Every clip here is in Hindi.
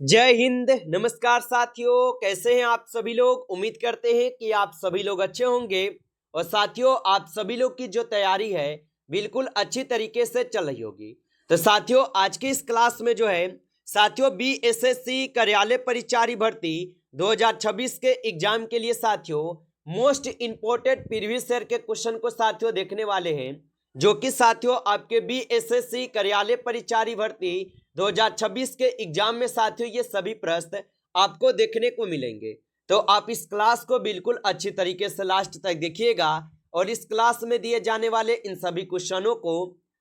जय हिंद। नमस्कार साथियों, कैसे हैं आप सभी लोग। उम्मीद करते हैं कि आप सभी लोग अच्छे होंगे। और साथियों, आप सभी लोग की जो तैयारी है बिल्कुल अच्छी तरीके से चल रही होगी। तो साथियों, आज की इस क्लास में जो है साथियों बीएसएससी कार्यालय परिचारी भर्ती 2026 के एग्जाम के लिए साथियों मोस्ट इंपोर्टेंट प्रीवियस ईयर के क्वेश्चन को साथियों देखने वाले हैं, जो कि साथियों आपके बीएसएससी कार्यालय परिचारी भर्ती 2026 के एग्जाम में साथियों ये सभी प्रश्न आपको देखने को मिलेंगे। तो आप इस क्लास को बिल्कुल अच्छी तरीके से लास्ट तक देखिएगा और इस क्लास में दिए जाने वाले इन सभी क्वेश्चनों को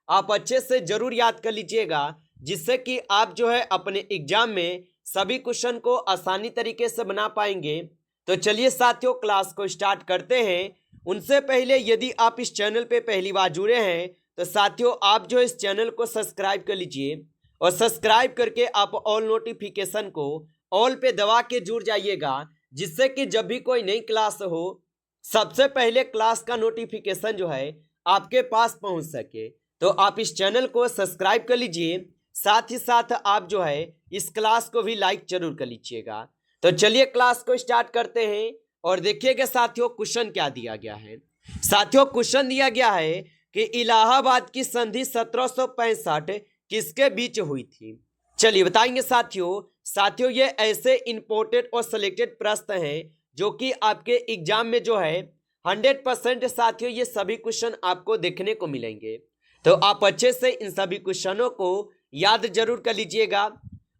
आप अच्छे से जरूर याद कर लीजिएगा, जिससे कि आप जो है अपने एग्जाम में सभी क्वेश्चन को आसानी तरीके से बना पाएंगे। तो चलिए साथियों, क्लास को स्टार्ट करते हैं। उनसे पहले यदि आप इस चैनल पे पहली बार जुड़े हैं तो साथियों आप जो इस चैनल को सब्सक्राइब कर लीजिए और सब्सक्राइब करके आप ऑल नोटिफिकेशन को ऑल पे दबा के जुड़ जाइएगा, जिससे कि जब भी कोई नई क्लास हो सबसे पहले क्लास का नोटिफिकेशन जो है आपके पास पहुंच सके। तो आप इस चैनल को सब्सक्राइब कर लीजिए, साथ ही साथ आप जो है इस क्लास को भी लाइक जरूर कर लीजिएगा। तो चलिए क्लास को स्टार्ट करते हैं और देखिएगा साथियों क्वेश्चन क्या दिया गया है। साथियों क्वेश्चन दिया गया है कि इलाहाबाद की संधि 1765 किसके बीच हुई थी। चलिए बताएंगे साथियों ये ऐसे इंपोर्टेंट और सिलेक्टेड प्रश्न हैं जो कि आपके एग्जाम में जो है 100% साथियों ये सभी क्वेश्चन आपको देखने को मिलेंगे। तो आप अच्छे से इन सभी क्वेश्चनों को याद जरूर कर लीजिएगा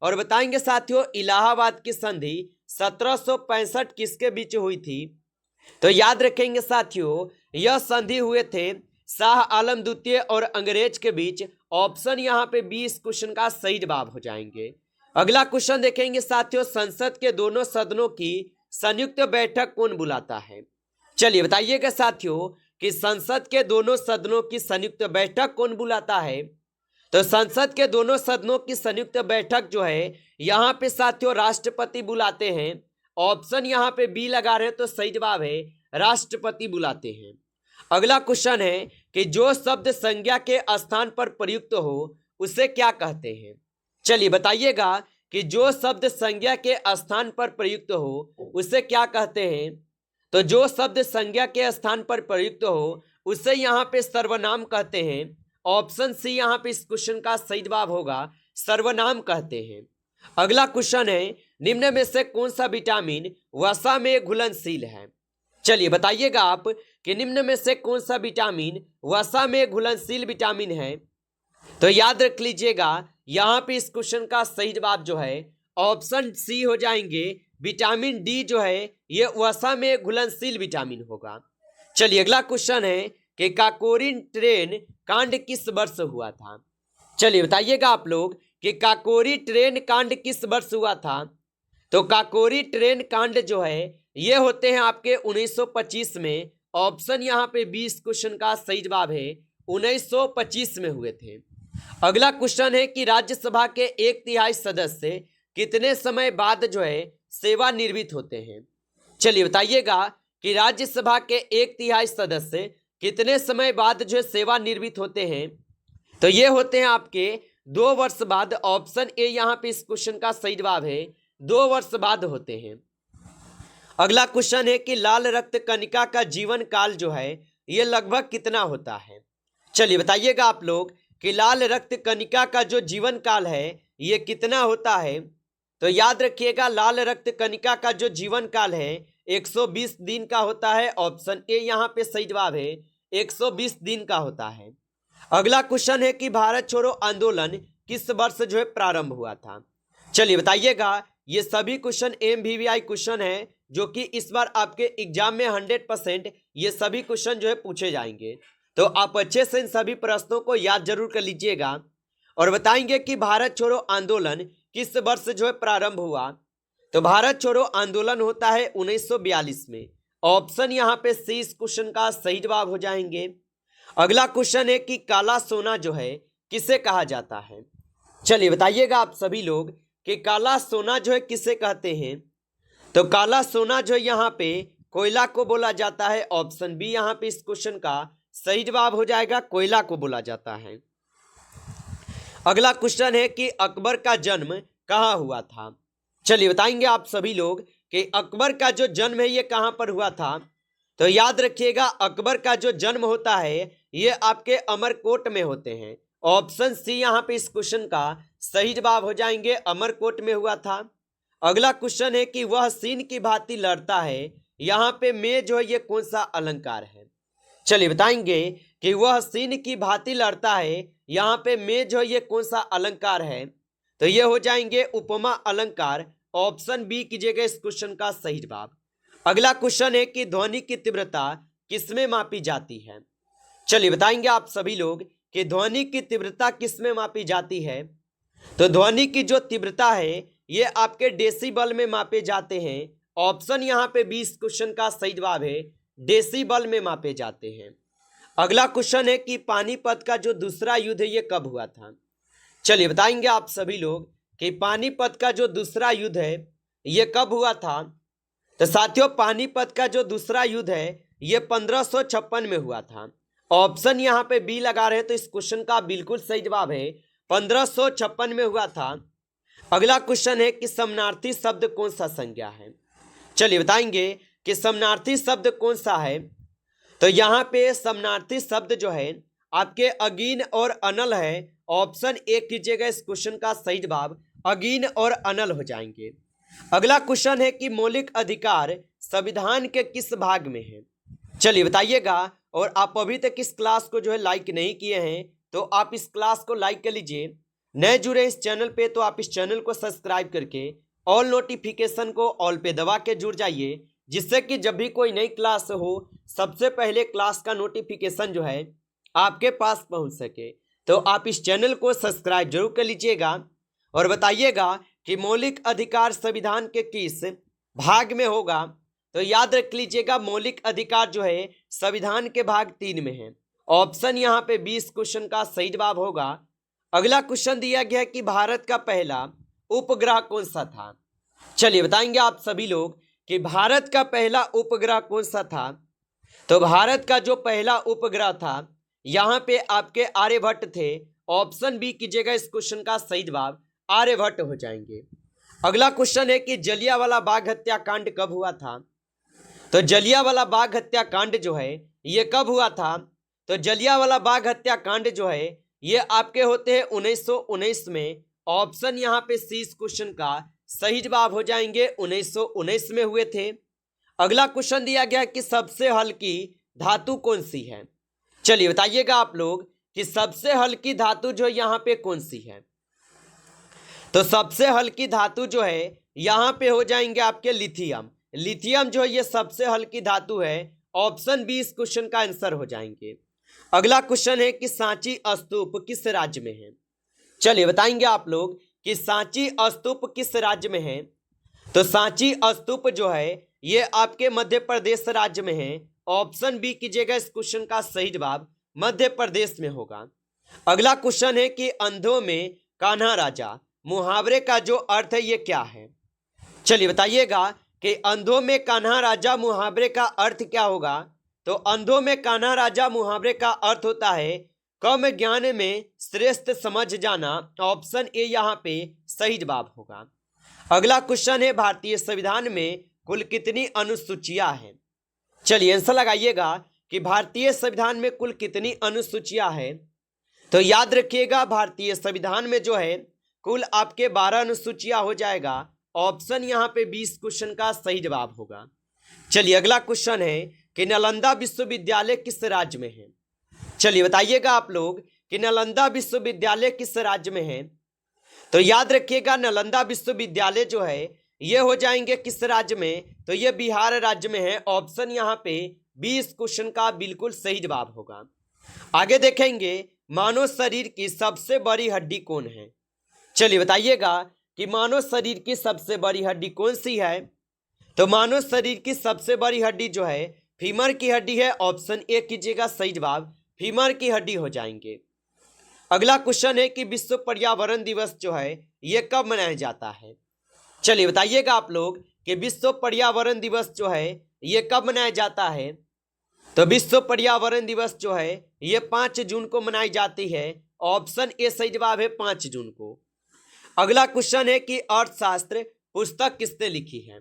और बताएंगे साथियों इलाहाबाद की संधि 1765 किसके बीच हुई थी। तो याद रखेंगे साथियों यह संधि हुए थे शाह आलम द्वितीय और अंग्रेज के बीच। ऑप्शन यहाँ पे 20 क्वेश्चन का सही जवाब हो जाएंगे। अगला क्वेश्चन देखेंगे साथियों, संसद के दोनों सदनों की संयुक्त बैठक कौन बुलाता है। चलिए बताइएगा साथियों कि संसद के दोनों सदनों की संयुक्त बैठक कौन बुलाता है। तो संसद के दोनों सदनों की संयुक्त बैठक जो है यहाँ पे साथियों राष्ट्रपति बुलाते हैं। ऑप्शन यहाँ पे बी लगा रहे हैं तो सही जवाब है राष्ट्रपति बुलाते हैं। अगला क्वेश्चन है कि जो शब्द संज्ञा के स्थान पर प्रयुक्त हो उसे क्या कहते हैं। चलिए बताइएगा कि जो शब्द संज्ञा के स्थान पर प्रयुक्त हो उसे क्या कहते हैं। तो जो शब्द संज्ञा के स्थान पर प्रयुक्त हो उसे यहाँ पे सर्वनाम कहते हैं। ऑप्शन सी यहाँ पे इस क्वेश्चन का सही जवाब होगा सर्वनाम कहते हैं। अगला क्वेश्चन है निम्न में से कौन सा विटामिन वसा में घुलनशील है। चलिए बताइएगा आप कि निम्न में से कौन सा विटामिन वसा में घुलनशील विटामिन है। तो याद रख लीजिएगा यहाँ पे इस क्वेश्चन का सही जवाब जो है ऑप्शन सी हो जाएंगे विटामिन डी जो है ये वसा में घुलनशील विटामिन होगा। चलिए अगला क्वेश्चन है कि काकोरी ट्रेन कांड किस वर्ष हुआ था। चलिए बताइएगा आप लोग कि काकोरी ट्रेन कांड किस वर्ष हुआ था। तो काकोरी ट्रेन कांड जो है ये होते हैं आपके 1925 में। ऑप्शन यहाँ पे 20 क्वेश्चन का सही जवाब है 1925 में हुए थे। अगला क्वेश्चन है कि राज्यसभा के 1/3 सदस्य कितने समय बाद जो है सेवानिवृत्त होते हैं। चलिए बताइएगा कि राज्यसभा के 1/3 सदस्य कितने समय बाद जो है सेवानिवृत्त होते हैं। तो ये होते हैं आपके 2 वर्ष बाद। ऑप्शन ए यहाँ पे इस क्वेश्चन का सही जवाब है 2 वर्ष बाद होते हैं। अगला क्वेश्चन है कि लाल रक्त कणिका का जीवन काल जो है ये लगभग कितना होता है। चलिए बताइएगा आप लोग कि लाल रक्त कणिका का जो जीवन काल है ये कितना होता है। तो याद रखिएगा लाल रक्त कणिका का जो जीवन काल है 120 दिन का होता है। ऑप्शन ए यहाँ पे सही जवाब है 120 दिन का होता है। अगला क्वेश्चन है कि भारत छोड़ो आंदोलन किस वर्ष जो है प्रारंभ हुआ था। चलिए बताइएगा ये सभी क्वेश्चन MVVI क्वेश्चन है जो कि इस बार आपके एग्जाम में 100% ये सभी क्वेश्चन जो है पूछे जाएंगे। तो आप अच्छे से इन सभी प्रश्नों को याद जरूर कर लीजिएगा और बताएंगे कि भारत छोड़ो आंदोलन किस वर्ष जो है प्रारंभ हुआ। तो भारत छोड़ो आंदोलन होता है 1942 में। ऑप्शन यहाँ पे सी इस क्वेश्चन का सही जवाब हो जाएंगे। अगला क्वेश्चन है कि काला सोना जो है किसे कहा जाता है। चलिए बताइएगा आप सभी लोग कि काला सोना जो है किसे कहते हैं। तो काला सोना जो यहाँ पे कोयला को बोला जाता है। ऑप्शन बी यहाँ पे इस क्वेश्चन का सही जवाब हो जाएगा कोयला को बोला जाता है। अगला क्वेश्चन है कि अकबर का जन्म कहाँ हुआ था। चलिए बताएंगे आप सभी लोग कि अकबर का जो जन्म है ये कहां पर हुआ था। तो याद रखिएगा, अकबर का जो जन्म होता है ये आपके अमरकोट में होते हैं। ऑप्शन सी यहां पे इस क्वेश्चन का सही जवाब हो जाएंगे, अमरकोट में हुआ था। अगला क्वेश्चन है कि वह सीन की भांति लड़ता है, यहाँ पे में जो है ये कौन सा अलंकार है। चलिए बताएंगे कि वह सीन की भांति लड़ता है, यहाँ पे में जो है ये कौन सा अलंकार है। तो ये हो जाएंगे उपमा अलंकार। ऑप्शन बी कीजिएगा इस क्वेश्चन का सही जवाब। अगला क्वेश्चन है कि ध्वनि की तीव्रता किसमें मापी जाती है। चलिए बताएंगे आप सभी लोग कि ध्वनि की तीव्रता किसमें मापी जाती है। तो ध्वनि की जो तीव्रता है ये आपके डेसिबल में मापे जाते हैं। ऑप्शन यहाँ पे 20 क्वेश्चन का सही जवाब है, डेसिबल में मापे जाते हैं। अगला क्वेश्चन है कि पानीपत का जो दूसरा युद्ध है ये कब हुआ था। चलिए बताएंगे आप सभी लोग कि पानीपत का जो दूसरा युद्ध है ये कब हुआ था। तो साथियों पानीपत का जो दूसरा युद्ध है ये 1556 में हुआ था। ऑप्शन यहाँ पे बी लगा रहे हैं, तो इस क्वेश्चन का बिल्कुल सही जवाब है, 1556 में हुआ था। अगला क्वेश्चन है कि समनार्थी शब्द कौन सा संज्ञा है। चलिए बताएंगे कि समनार्थी शब्द कौन सा है। तो यहाँ पे समनार्थी शब्द जो है आपके अगीन और अनल है। ऑप्शन ए कीजिएगा इस क्वेश्चन का सही जवाब, अगीन और अनल हो जाएंगे। अगला क्वेश्चन है कि मौलिक अधिकार संविधान के किस भाग में है। चलिए बताइएगा, और आप अभी तक इस क्लास को जो है लाइक नहीं किए हैं तो आप इस क्लास को लाइक कर लीजिए। नए जुड़े इस चैनल पे तो आप इस चैनल को सब्सक्राइब करके ऑल नोटिफिकेशन को ऑल पे दबा के जुड़ जाइए, जिससे कि जब भी कोई नई क्लास हो सबसे पहले क्लास का नोटिफिकेशन जो है आपके पास पहुंच सके। तो आप इस चैनल को सब्सक्राइब जरूर कर लीजिएगा और बताइएगा कि मौलिक अधिकार संविधान के किस भाग में होगा। तो याद रख लीजिएगा, मौलिक अधिकार जो है संविधान के भाग 3 में है। ऑप्शन यहाँ पे 20 क्वेश्चन का सही जवाब होगा। अगला क्वेश्चन दिया गया है कि भारत का पहला उपग्रह कौन सा था। चलिए बताएंगे आप सभी लोग कि भारत का पहला उपग्रह कौन सा था। तो भारत का जो पहला उपग्रह था यहाँ पे आपके आर्यभट्ट थे। ऑप्शन बी कीजिएगा इस क्वेश्चन का सही जवाब, आर्यभट्ट हो जाएंगे। अगला क्वेश्चन है कि जलियांवाला बाग हत्याकांड कब हुआ था। तो जलियांवाला बाग हत्याकांड जो है ये कब हुआ था। तो जलियांवाला बाग हत्याकांड जो है ये आपके होते हैं 1919 में। ऑप्शन यहाँ पे सी इस क्वेश्चन का सही जवाब हो जाएंगे, 1919 में हुए थे। अगला क्वेश्चन दिया गया कि सबसे हल्की धातु कौन सी है। चलिए बताइएगा आप लोग कि सबसे हल्की धातु जो यहाँ पे कौन सी है। तो सबसे हल्की धातु जो है यहाँ पे हो जाएंगे आपके लिथियम। लिथियम जो है ये सबसे हल्की धातु है। ऑप्शन बी इस क्वेश्चन का आंसर हो जाएंगे। अगला क्वेश्चन है कि सांची स्तूप किस राज्य में है। चलिए बताएंगे आप लोग कि सांची स्तूप किस राज्य में है। तो सांची स्तूप जो है ये आपके मध्य प्रदेश राज्य में है। ऑप्शन बी कीजिएगा इस क्वेश्चन का सही जवाब, मध्य प्रदेश में होगा। अगला क्वेश्चन है कि अंधों में कान्हा राजा मुहावरे का जो अर्थ है ये क्या है। चलिए बताइएगा कि अंधों में कान्हा राजा मुहावरे का अर्थ क्या होगा। तो अंधों में कान्हा राजा मुहावरे का अर्थ होता है कम ज्ञान में श्रेष्ठ समझ जाना। ऑप्शन ए यहाँ पे सही जवाब होगा। अगला क्वेश्चन है भारतीय संविधान में कुल कितनी अनुसूचियां हैं। चलिए आंसर लगाइएगा कि भारतीय संविधान में कुल कितनी अनुसूचियां हैं। तो याद रखिएगा भारतीय संविधान में जो है कुल आपके 12 अनुसूचियां हो जाएगा। ऑप्शन यहाँ पे 20 क्वेश्चन का सही जवाब होगा। चलिए अगला क्वेश्चन है कि नालंदा विश्वविद्यालय किस राज्य में है। चलिए बताइएगा आप लोग कि नालंदा विश्वविद्यालय किस राज्य में है। तो याद रखिएगा नालंदा विश्वविद्यालय जो है ये हो जाएंगे किस राज्य में। तो ये बिहार राज्य में है। ऑप्शन यहाँ पे 20 क्वेश्चन का बिल्कुल सही जवाब होगा। आगे देखेंगे मानव शरीर की सबसे बड़ी हड्डी कौन है। चलिए बताइएगा कि मानव शरीर की सबसे बड़ी हड्डी कौन सी है। तो मानव शरीर की सबसे बड़ी हड्डी जो है फीमर की हड्डी है। ऑप्शन ए कीजिएगा सही जवाब, फीमर की हड्डी हो जाएंगे। अगला क्वेश्चन है कि विश्व पर्यावरण दिवस जो है ये कब मनाया जाता है। चलिए बताइएगा आप लोग कि विश्व पर्यावरण दिवस जो है ये कब मनाया जाता है। तो विश्व पर्यावरण दिवस जो है ये 5 जून को मनाई जाती है। ऑप्शन ए सही जवाब है 5 जून को। अगला क्वेश्चन है कि अर्थशास्त्र पुस्तक किसने लिखी है?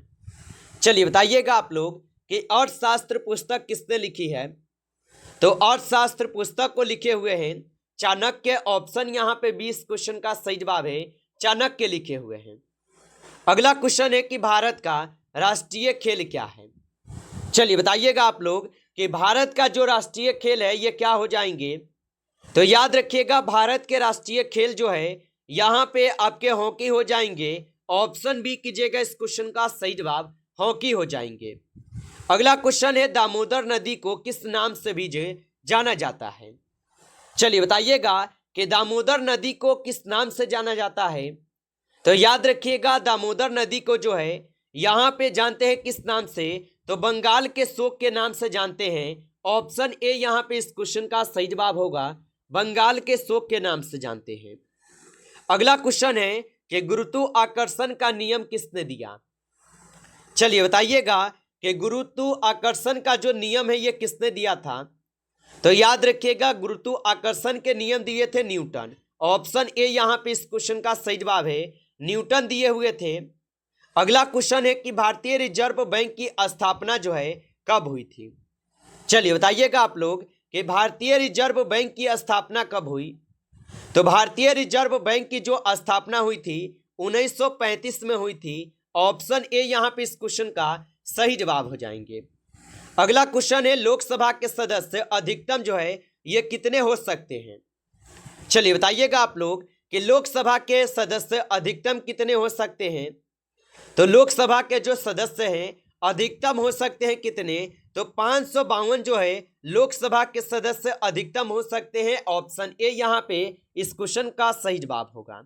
चलिए बताइएगा आप लोग कि अर्थशास्त्र पुस्तक किसने लिखी है? तो अर्थशास्त्र पुस्तक को लिखे हुए हैं चाणक्य। ऑप्शन यहाँ पे 20 क्वेश्चन का सही जवाब है, चाणक्य लिखे हुए हैं। अगला क्वेश्चन है कि भारत का राष्ट्रीय खेल क्या है? चलिए बताइएगा आप लोग कि भारत का जो राष्ट्रीय खेल है ये क्या हो जाएंगे? तो याद रखिएगा भारत के राष्ट्रीय खेल जो है यहाँ पे आपके हॉकी हो जाएंगे। ऑप्शन बी कीजिएगा इस क्वेश्चन का सही जवाब, हॉकी हो जाएंगे। अगला क्वेश्चन है दामोदर नदी को किस नाम से भी जाना जाता है? चलिए बताइएगा कि दामोदर नदी को किस नाम से जाना जाता है? तो याद रखिएगा दामोदर नदी को जो है यहाँ पे जानते हैं किस नाम से? तो बंगाल के शोक के नाम से जानते हैं। ऑप्शन ए यहाँ पे इस क्वेश्चन का सही जवाब होगा, बंगाल के शोक के नाम से जानते हैं। अगला क्वेश्चन है कि गुरुत्वाकर्षण का नियम किसने दिया? चलिए बताइएगा कि गुरुत्वाकर्षण का जो नियम है ये किसने दिया था? तो याद रखिएगा गुरुत्वाकर्षण के नियम दिए थे न्यूटन। ऑप्शन ए यहाँ पे इस क्वेश्चन का सही जवाब है, न्यूटन दिए हुए थे। अगला क्वेश्चन है कि भारतीय रिजर्व बैंक की स्थापना जो है कब हुई थी? चलिए बताइएगा आप लोग कि भारतीय रिजर्व बैंक की स्थापना कब हुई? तो भारतीय रिजर्व बैंक की जो स्थापना हुई थी 1935 में हुई थी। ऑप्शन ए यहाँ पे इस क्वेश्चन का सही जवाब हो जाएंगे। अगला क्वेश्चन है लोकसभा के सदस्य अधिकतम जो है ये कितने हो सकते हैं? चलिए बताइएगा आप लोग कि लोकसभा के सदस्य अधिकतम कितने हो सकते हैं? तो लोकसभा के जो सदस्य हैं अधिकतम हो सकते हैं कितने? तो 552 जो है लोकसभा के सदस्य अधिकतम हो सकते हैं। ऑप्शन ए यहाँ पे इस क्वेश्चन का सही जवाब होगा।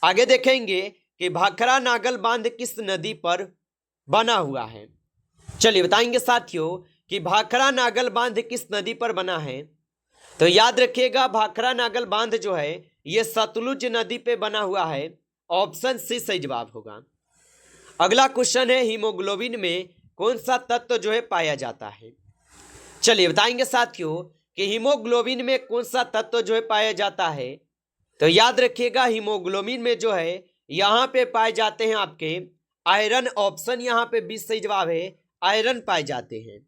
आगे देखेंगे कि भाखड़ा नागल बांध किस नदी पर बना हुआ है? चलिए बताएंगे साथियों कि भाखड़ा नागल बांध किस नदी पर बना है? तो याद रखिएगा भाखड़ा नागल बांध जो है ये सतलुज नदी पे बना हुआ है। ऑप्शन सी सही जवाब होगा। अगला क्वेश्चन है हीमोग्लोबिन में कौन सा तत्व जो है पाया जाता है? चलिए बताएंगे साथियों कि हीमोग्लोबिन में कौन सा तत्व जो है पाया जाता है? तो याद रखिएगा हीमोग्लोबिन में जो है यहाँ पे पाए जाते हैं आपके आयरन। ऑप्शन यहाँ पे 20 सही जवाब है, आयरन पाए जाते हैं।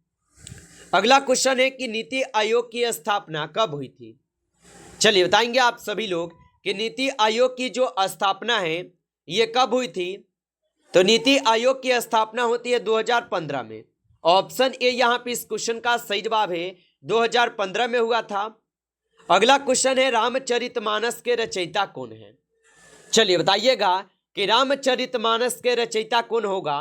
अगला क्वेश्चन है कि नीति आयोग की स्थापना कब हुई थी? चलिए बताएंगे आप सभी लोग कि नीति आयोग की जो स्थापना है ये कब हुई थी? तो नीति आयोग की स्थापना होती है 2015 में। ऑप्शन ए यहाँ पे इस क्वेश्चन का सही जवाब है, 2015 में हुआ था। अगला क्वेश्चन है रामचरितमानस के रचयिता कौन है? चलिए बताइएगा कि रामचरितमानस के रचयिता कौन होगा?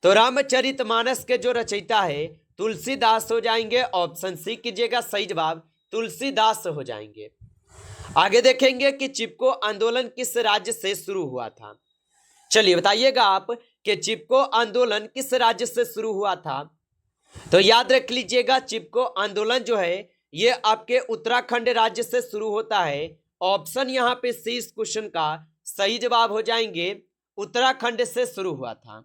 तो रामचरितमानस के जो रचयिता है तुलसीदास हो जाएंगे। ऑप्शन सी कीजिएगा सही जवाब, तुलसीदास हो जाएंगे। आगे देखेंगे कि चिपको आंदोलन किस राज्य से शुरू हुआ था? चलिए बताइएगा आप कि चिपको आंदोलन किस राज्य से शुरू हुआ था? तो याद रख लीजिएगा चिपको आंदोलन जो है ये आपके उत्तराखंड राज्य से शुरू होता है। ऑप्शन यहाँ पे सी इस क्वेश्चन का सही जवाब हो जाएंगे, उत्तराखंड से शुरू हुआ था।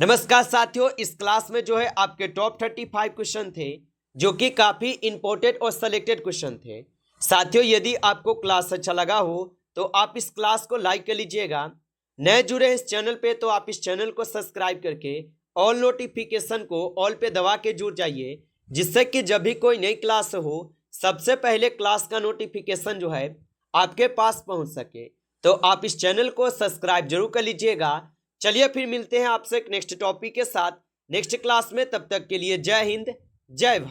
नमस्कार साथियों, इस क्लास में जो है आपके टॉप 35 क्वेश्चन थे जो कि काफी इंपॉर्टेंट और सिलेक्टेड क्वेश्चन थे। साथियों यदि आपको क्लास अच्छा लगा हो तो आप इस क्लास को लाइक कर लीजिएगा। नए जुड़े इस चैनल पे तो आप इस चैनल को सब्सक्राइब करके ऑल नोटिफिकेशन को ऑल पे दबा के जुड़ जाइए, जिससे कि जब भी कोई नई क्लास हो सबसे पहले क्लास का नोटिफिकेशन जो है आपके पास पहुंच सके। तो आप इस चैनल को सब्सक्राइब जरूर कर लीजिएगा। चलिए फिर मिलते हैं आपसे एक नेक्स्ट टॉपिक के साथ नेक्स्ट क्लास में। तब तक के लिए जय हिंद, जय भारत।